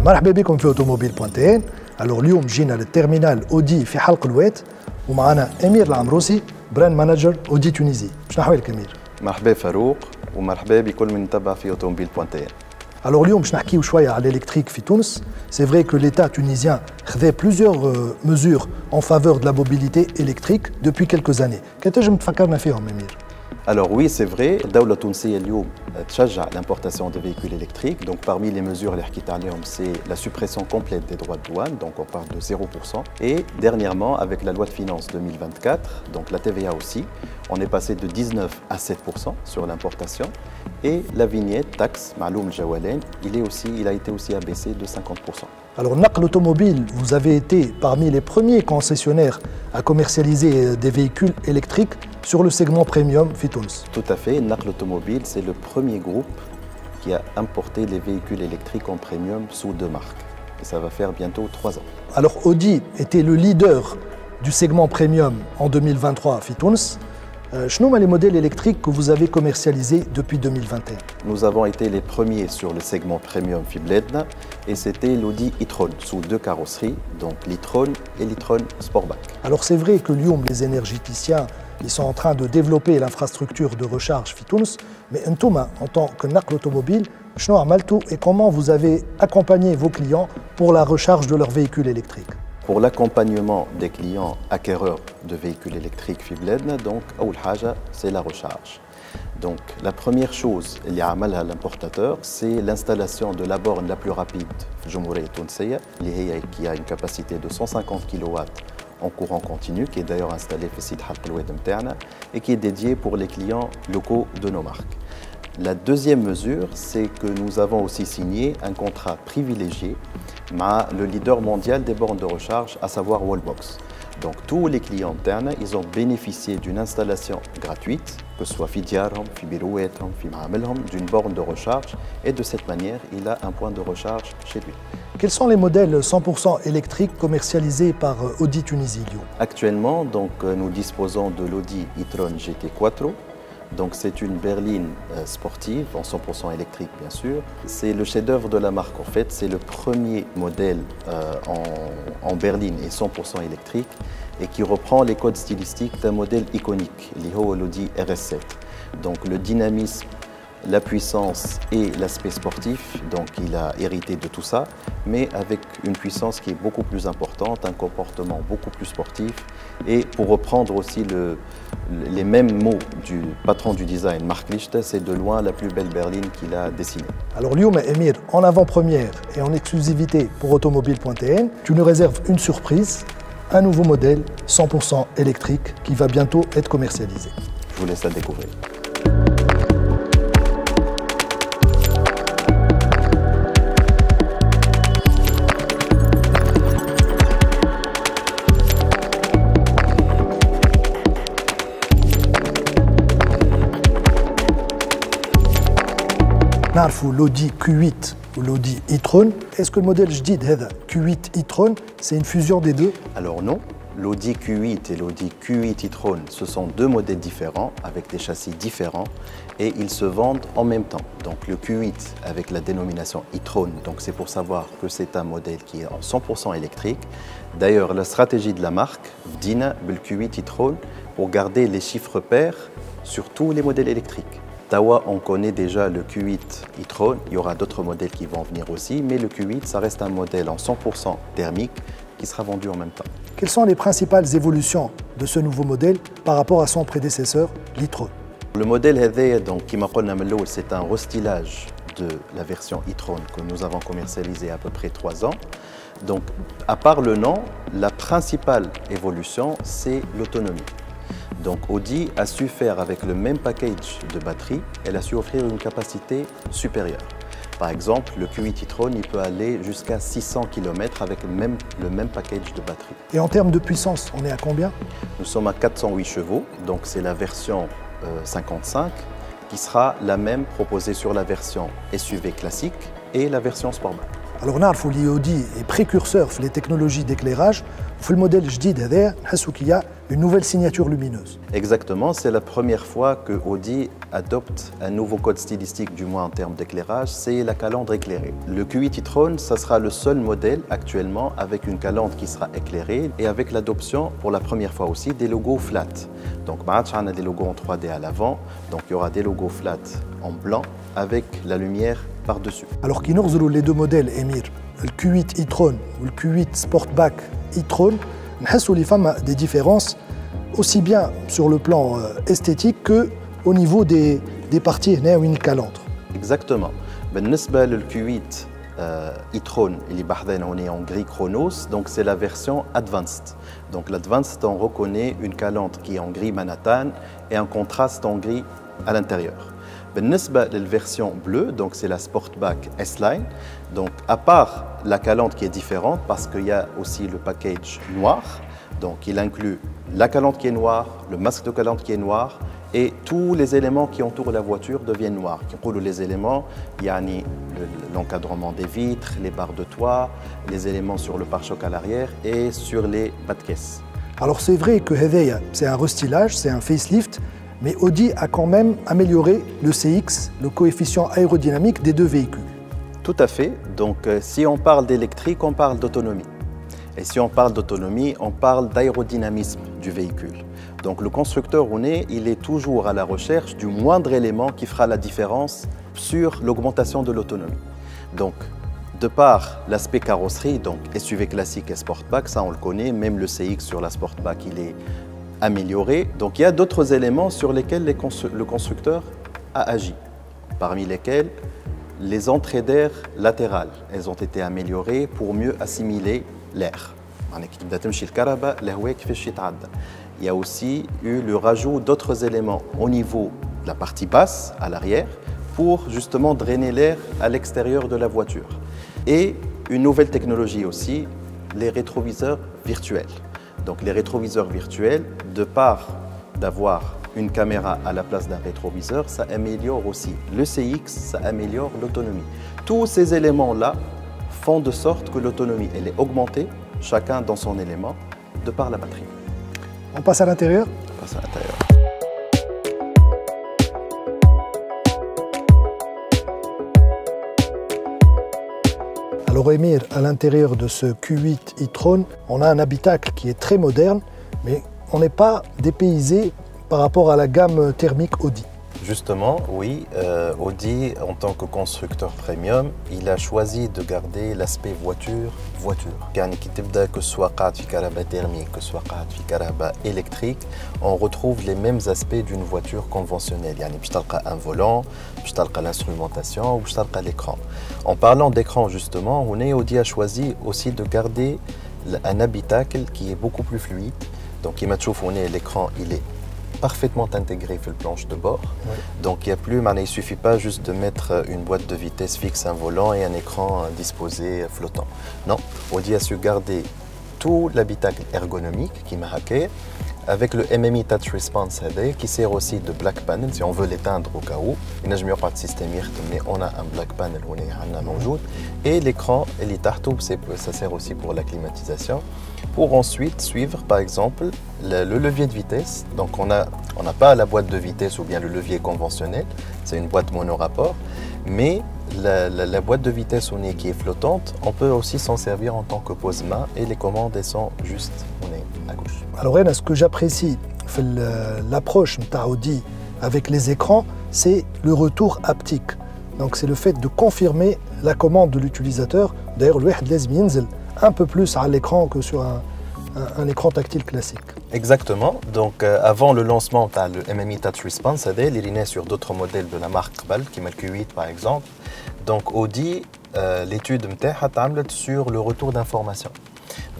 مرحبا بكم في اوتوموبيل.ان. الوغ اليوم جينا للتيرمينال اودي في حلق الواد ومعنا امير العمروسي براند مانجر اودي تونيزي. شنو احوالك امير؟ مرحبا فاروق ومرحبا بكل من يتبع في اوتوموبيل.ان. Alors اليوم باش نحكيو شويه على الالكتريك في تونس. C'est vrai que l'État tunisien خذا plusieurs mesures en faveur de la mobilité électrique depuis quelques années. كتنجم تفكرنا فيهم امير؟ Alors oui, c'est vrai, الدولة التونسية اليوم تشجع l'importation de véhicules électriques. Donc parmi les mesures اللي حكيت عليهم, c'est la suppression complète des droits de douane, donc on parle de 0%. Et dernièrement, avec la loi de finances 2024, donc la TVA aussi, on est passé de 19 à 7% sur l'importation. Et la vignette, taxe, Ma'loum Jawalen, il a été aussi abaissé de 50%. Alors, Naql Automobile, vous avez été parmi les premiers concessionnaires à commercialiser des véhicules électriques sur le segment premium Fitouns. Tout à fait. Naql Automobile, c'est le premier groupe qui a importé les véhicules électriques en premium sous 2 marques. Et ça va faire bientôt 3 ans. Alors, Audi était le leader du segment premium en 2023 Fitouns. Quels les modèles électriques que vous avez commercialisés depuis 2021? Nous avons été les premiers sur le segment premium Fibledna et c'était l'Audi e-tron sous 2 carrosseries, donc l'e-tron et l'e-tron Sportback. Alors c'est vrai que Lyon, les énergéticiens, ils sont en train de développer l'infrastructure de recharge Fitouns, mais Ntouma, en tant que Naql Automobile, et comment vous avez accompagné vos clients pour la recharge de leurs véhicules électriques? Pour l'accompagnement des clients acquéreurs de véhicules électriques Fibledna, donc, c'est la recharge. Donc, la première chose l'importateur, c'est l'installation de la borne la plus rapide, qui a une capacité de 150 kW en courant continu, qui est d'ailleurs installée au site Halq et qui est dédiée pour les clients locaux de nos marques. La deuxième mesure, c'est que nous avons aussi signé un contrat privilégié avec le leader mondial des bornes de recharge, à savoir Wallbox. Donc tous les clients internes, ils ont bénéficié d'une installation gratuite, que ce soit Fidiarhom, Fibirouetom, Fimamelhom, d'une borne de recharge, et de cette manière, il a un point de recharge chez lui. Quels sont les modèles 100% électriques commercialisés par Audi Tunisie Lyon? Actuellement, donc, nous disposons de l'Audi e-tron GT Quattro. Donc c'est une berline sportive, en 100% électrique bien sûr. C'est le chef-d'œuvre de la marque en fait. C'est le premier modèle en berline et 100% électrique et qui reprend les codes stylistiques d'un modèle iconique, l'Audi RS7. Donc le dynamisme, la puissance et l'aspect sportif, donc il a hérité de tout ça, mais avec une puissance qui est beaucoup plus importante, un comportement beaucoup plus sportif. Et pour reprendre aussi les mêmes mots du patron du design, Marc Lichte, c'est de loin la plus belle berline qu'il a dessinée. Alors Lyoum Emir, en avant-première et en exclusivité pour Automobile.n, tu nous réserves une surprise, un nouveau modèle 100% électrique qui va bientôt être commercialisé. Je vous laisse la découvrir. نعرفوا l'Audi Q8 ou l'Audi e-tron. Est-ce que le modèle جديد هذا Q8 e-tron, c'est une fusion des deux? Alors non, l'Audi Q8 et l'Audi Q8 e-tron, ce sont 2 modèles différents avec des châssis différents et ils se vendent en même temps. Donc le Q8 avec la dénomination e-tron, donc c'est pour savoir que c'est un modèle qui est en 100% électrique. D'ailleurs, la stratégie de la marque, Dina le Q8 e-tron, pour garder les chiffres pairs sur tous les modèles électriques. Tawa, on connaît déjà le Q8 e-tron, il y aura d'autres modèles qui vont venir aussi, mais le Q8, ça reste un modèle en 100% thermique qui sera vendu en même temps. Quelles sont les principales évolutions de ce nouveau modèle par rapport à son prédécesseur, l'e-tron? Le modèle donc, c'est un restylage de la version e-tron que nous avons commercialisé à peu près 3 ans. Donc, à part le nom, la principale évolution, c'est l'autonomie. Donc Audi a su faire avec le même package de batterie, elle a su offrir une capacité supérieure. Par exemple, le Q8 e-tron, il peut aller jusqu'à 600 km avec le même package de batterie. Et en termes de puissance, on est à combien? Nous sommes à 408 chevaux, donc c'est la version 55 qui sera la même proposée sur la version SUV classique et la version Sportback. Alors نعرفوا اللي Audi est précurseur في les technologies d'éclairage. في الموديل الجديد هذا نحسوا qu'il y a une nouvelle signature lumineuse. Exactement, c'est la première fois que Audi adopte un nouveau code stylistique, du moins en termes d'éclairage, c'est la calandre éclairée. Le Q8 e-tron, ça sera le seul modèle actuellement avec une calandre qui sera éclairée et avec l'adoption pour la première fois aussi des logos flat. Donc on a des logos en 3D à l'avant, donc il y aura des logos flat en blanc avec la lumière par-dessus. Alors qui nous les deux modèles Emir, le Q8 e-tron ou le Q8 Sportback e-tron, نحسوا les femmes des différences aussi bien sur le plan esthétique que au niveau des parties هنا وين الكالندر. Exactement. بالنسبة لل Q8 e-tron اللي بحذانا هنا en gris Chronos, donc c'est la version Advanced. Donc l'Advanced, on reconnaît une calandre qui est en gris Manhattan et un contraste en gris à l'intérieur. بالنسبة للversion bleue, donc c'est la Sportback S-Line. Donc à part la calandre qui est différente parce qu'il y a aussi le package noir. Donc il inclut la calandre qui est noire, le masque de calandre qui est noir et tous les éléments qui entourent la voiture deviennent noirs. Les éléments, il y a l'encadrement des vitres, les barres de toit, les éléments sur le pare-choc à l'arrière et sur les bas de caisse. Alors c'est vrai que c'est un restylage, c'est un facelift, mais Audi a quand même amélioré le CX, le coefficient aérodynamique des deux véhicules. Tout à fait. Donc si on parle d'électrique, on parle d'autonomie. Et si on parle d'autonomie, on parle d'aérodynamisme du véhicule. Donc le constructeur, il est toujours à la recherche du moindre élément qui fera la différence sur l'augmentation de l'autonomie. Donc de par l'aspect carrosserie, donc SUV classique et Sportback, ça on le connaît, même le CX sur la Sportback, il est amélioré. Donc il y a d'autres éléments sur lesquels le constructeur a agi, parmi lesquels les entrées d'air latérales, elles ont été améliorées pour mieux assimiler l'air. Il y a aussi eu le rajout d'autres éléments au niveau de la partie basse, à l'arrière, pour justement drainer l'air à l'extérieur de la voiture. Et une nouvelle technologie aussi, les rétroviseurs virtuels. Donc les rétroviseurs virtuels, de part d'avoir une caméra à la place d'un rétroviseur, ça améliore aussi le CX, ça améliore l'autonomie. Tous ces éléments-là font de sorte que l'autonomie elle est augmentée, chacun dans son élément, de par la batterie. On passe à l'intérieur? On passe à l'intérieur. Alors Emir, à l'intérieur de ce Q8 e-tron, on a un habitacle qui est très moderne, mais on n'est pas dépaysé par rapport à la gamme thermique Audi. Justement, oui, Audi, en tant que constructeur premium, il a choisi de garder l'aspect voiture. Que ce soit caraba thermique, que ce soit caraba électrique, on retrouve les mêmes aspects d'une voiture conventionnelle. Un volant, l'instrumentation ou l'écran. En parlant d'écran, justement, Audi a choisi aussi de garder un habitacle qui est beaucoup plus fluide. Donc, l'écran, il est parfaitement intégré sur le planche de bord. Oui. Donc il ne suffit pas juste de mettre une boîte de vitesse fixe, un volant et un écran disposé flottant. Non, Audi a su garder tout l'habitacle ergonomique qui m'a hacké avec le MMI Touch Response qui sert aussi de black panel si on veut l'éteindre au cas où. Il n'y a pas de système mais on a un black panel et l'écran ça sert aussi pour la climatisation. Pour ensuite suivre par exemple le levier de vitesse. Donc on n'a pas la boîte de vitesse ou bien le levier conventionnel, c'est une boîte monorapport, mais la boîte de vitesse qui est flottante, on peut aussi s'en servir en tant que pose-main et les commandes elles sont juste à gauche. Alors ce que j'apprécie l'approche de Audi avec les écrans, c'est le retour haptique. Donc c'est le fait de confirmer la commande de l'utilisateur. D'ailleurs, le un peu plus à l'écran que sur un écran tactile classique. Exactement. Donc avant le lancement, tu as le MMI Touch Response, il est sur d'autres modèles de la marque Qbal, qui est le Q8 par exemple. Donc Audi, l'étude a été sur le retour d'information.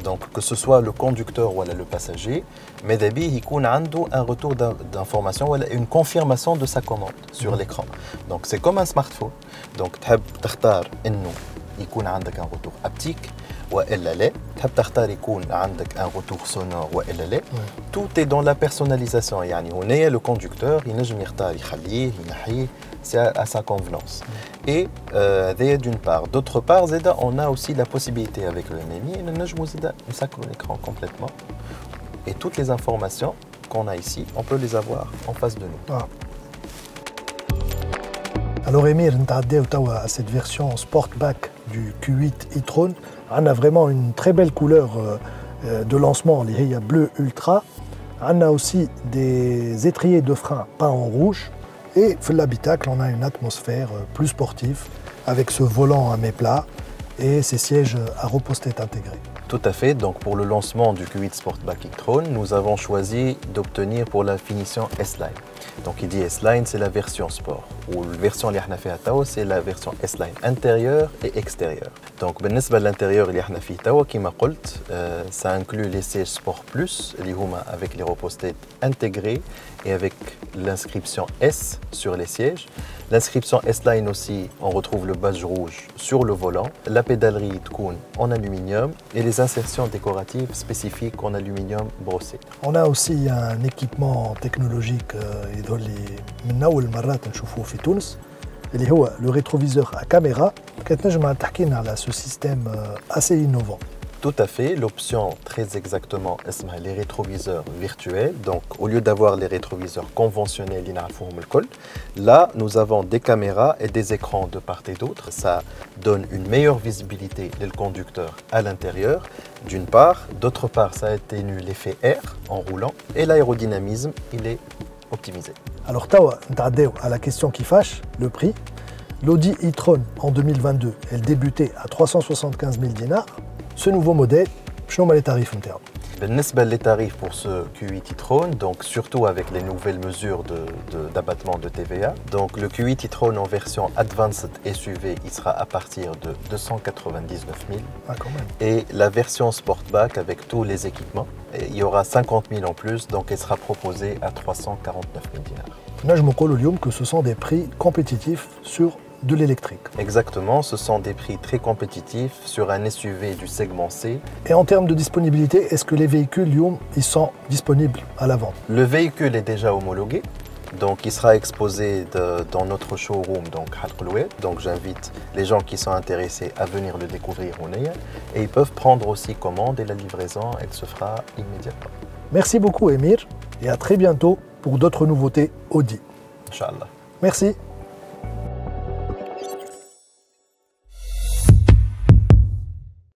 Donc que ce soit le conducteur ou le passager, mais d'habitude il y a un retour d'information ou une confirmation de sa commande sur l'écran. Donc c'est comme un smartphone. Donc tu peux choisir il y a un retour haptique والا لا تحب تختار يكون عندك un retour sonore والا لا. Tout est dans la personnalisation. يعني هنايا le conducteur ينجم يختار يخليه ينحيه c'est à sa convenance. Et d'une part. D'autre part, on a aussi la possibilité avec le MMI, de sacrer l'écran complètement. Et toutes les informations qu'on a ici, on peut les avoir en face de nous. Ah. Alors Émir, à cette version Sportback du Q8 e-tron, on a vraiment une très belle couleur de lancement, les bleu ultra. On a aussi des étriers de frein peints en rouge. Et dans l'habitacle, on a une atmosphère plus sportive avec ce volant à mes plats et ces sièges à repose-tête intégrés. Tout à fait. Donc pour le lancement du Q8 Sportback e-tron, nous avons choisi d'obtenir pour la finition S-Line. Donc il dit S-Line, c'est la version sport. Ou la version اللي احنا فيها توا, c'est la version S-Line intérieure et extérieure. Donc بالنسبة للintérieur اللي احنا فيه توا كما قلت, ça inclut les sièges Sport Plus اللي هما avec les repose-têtes intégrés et avec l'inscription S sur les sièges. L'inscription S-Line aussi, on retrouve le badge rouge sur le volant, la pédalerie تكون en aluminium et les insertions décoratives spécifiques en aluminium brossé. On a aussi un équipement technologique من أول مرات نشوفوه في تونس اللي هو le rétroviseur à caméra. كتنجم تحكي لنا على ce système assez innovant. Tout à fait, l'option très exactement, c'est les rétroviseurs virtuels. Donc, au lieu d'avoir les rétroviseurs conventionnels, là, nous avons des caméras et des écrans de part et d'autre. Ça donne une meilleure visibilité des conducteurs à l'intérieur, d'une part. D'autre part, ça atténue l'effet air en roulant et l'aérodynamisme, il est optimisé. Alors, Tawa, à la question qui fâche, le prix. L'Audi e-tron en 2022, elle débutait à 375 000 dinars. Ce nouveau modèle, quels sont les tarifs en termes? Les tarifs pour ce Q8 e-tron, donc surtout avec les nouvelles mesures d'abattement de TVA. Donc le Q8 e-tron en version Advanced SUV, il sera à partir de 299 000. Ah, quand même. Et la version Sportback avec tous les équipements, il y aura 50 000 en plus, donc elle sera proposée à 349 000 dinars. Là, je me colle au lium que ce sont des prix compétitifs sur de l'électrique. Exactement, ce sont des prix très compétitifs sur un SUV du segment C. Et en termes de disponibilité, est-ce que les véhicules Lyon, ils sont disponibles à la vente? Le véhicule est déjà homologué, donc il sera exposé dans notre showroom, donc Halqlouet. Donc j'invite les gens qui sont intéressés à venir le découvrir au Neya. Et ils peuvent prendre aussi commande et la livraison, elle se fera immédiatement. Merci beaucoup Émir et à très bientôt pour d'autres nouveautés Audi. Inch'Allah. Merci.